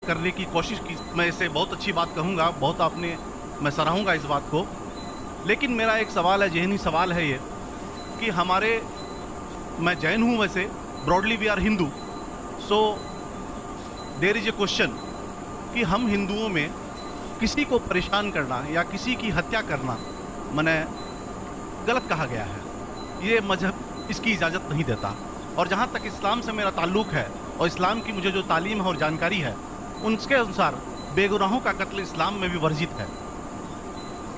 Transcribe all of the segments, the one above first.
करने की कोशिश की, मैं इसे बहुत अच्छी बात कहूँगा, बहुत आपने, मैं सराहूँगा इस बात को। लेकिन मेरा एक सवाल है, ज़हनी सवाल है ये, कि हमारे, मैं जैन हूँ वैसे, broadly we are Hindu, so there is a question कि हम हिंदुओं में किसी को परेशान करना या किसी की हत्या करना मने गलत कहा गया है। ये मजहब इसकी इजाज़त नहीं देता। और जहाँ तक इस्लाम से मेरा ताल्लुक़ है और इस्लाम की मुझे जो तालीम है और जानकारी है, उसके अनुसार बेगुनाहों का कत्ल इस्लाम में भी वर्जित है।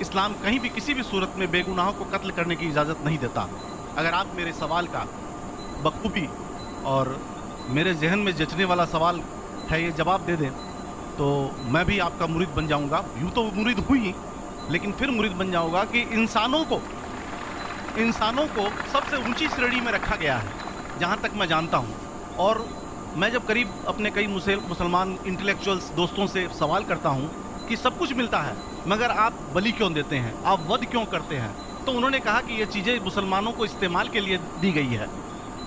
इस्लाम कहीं भी किसी भी सूरत में बेगुनाहों को कत्ल करने की इजाज़त नहीं देता। अगर आप मेरे सवाल का बखूबी और मेरे जहन में जचने वाला सवाल है ये जवाब दे दें, तो मैं भी आपका मुरीद बन जाऊंगा। यूँ तो मुरीद हूँ ही, लेकिन फिर मुरीद बन जाऊंगा कि इंसानों को सबसे ऊंची श्रेणी में रखा गया है, जहाँ तक मैं जानता हूँ। और मैं जब करीब अपने कई मुसलमान इंटेलेक्चुअल्स दोस्तों से सवाल करता हूँ कि सब कुछ मिलता है, मगर आप बलि क्यों देते हैं, आप वध क्यों करते हैं, तो उन्होंने कहा कि ये चीज़ें मुसलमानों को इस्तेमाल के लिए दी गई है।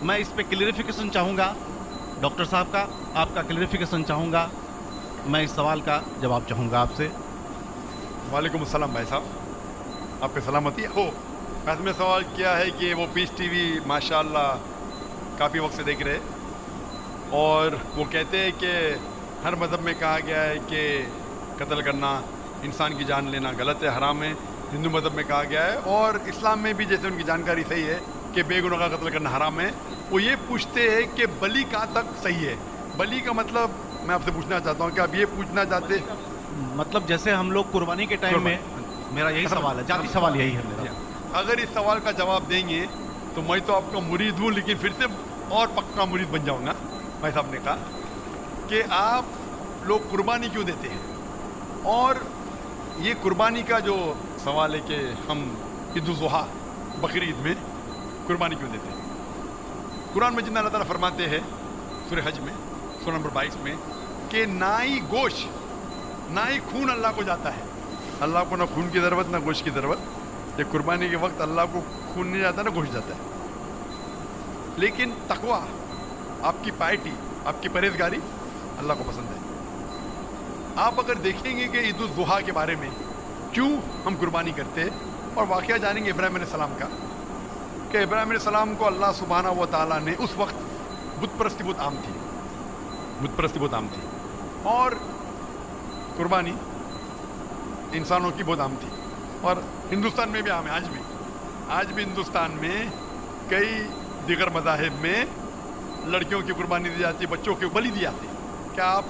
मैं इस पर क्लियरिफिकेशन चाहूँगा डॉक्टर साहब का, आपका क्लियरिफिकेशन चाहूँगा, मैं इस सवाल का जवाब चाहूँगा आपसे। वालेकुम अस्सलाम भाई साहब, आपकी सलामती हो। वैसे में सवाल किया है कि वो पीस टीवी माशाल्लाह काफ़ी वक्त से देख रहे, और वो कहते हैं कि हर मज़हब में कहा गया है कि कत्ल करना, इंसान की जान लेना गलत है, हराम है। हिंदू मज़हब में कहा गया है, और इस्लाम में भी जैसे उनकी जानकारी सही है कि बेगुनाह का कत्ल करना हराम है। वो ये पूछते हैं कि बलि कहाँ तक सही है। बलि का मतलब मैं आपसे पूछना चाहता हूँ कि आप ये पूछना चाहते, मतलब जैसे हम लोग कुर्बानी के टाइम में, मेरा यही सवाल है, जाती सवाल यही है मेरा। अगर इस सवाल का जवाब देंगे तो मैं तो आपका मुरीद हूँ, लेकिन फिर से और पक्का मुरीद बन जाऊँगा। भाई साहब ने कहा कि आप लोग कुर्बानी क्यों देते हैं, और ये कुर्बानी का जो सवाल है कि हम ईद उल ज़ुहा बकरी ईद में कुर्बानी क्यों देते हैं। कुरान में जितना अल्लाह ताला फरमाते हैं सूरह हज में सूरह नंबर 22 में कि ना ही गोश्त ना ही खून अल्लाह को जाता है। अल्लाह को ना खून की ज़रूरत ना गोश्त की ज़रूरत। ये कुर्बानी के वक्त अल्लाह को खून नहीं जाता ना गोश्त जाता है। लेकिन तकवा, आपकी पायटी, आपकी परहेजगारी अल्लाह को पसंद है। आप अगर देखेंगे कि ईद उल ज़ुहा के बारे में क्यों हम कुर्बानी करते हैं, और वाक़या जानेंगे इब्राहीम अलैहिस्सलाम का, कि इब्राहीम अलैहिस्सलाम को अल्लाह सुब्हानहू व तआला ने, उस वक्त बुत परस्ती बहुत आम थी, बुत परस्ती बहुत आम थी, और कुर्बानी इंसानों की बहुत आम थी, और हिंदुस्तान में भी आम है। आज भी हिंदुस्तान में कई दीगर मज़ाहिब में लड़कियों की कुर्बानी दी जाती है, बच्चों की बलि दी जाती है। क्या आप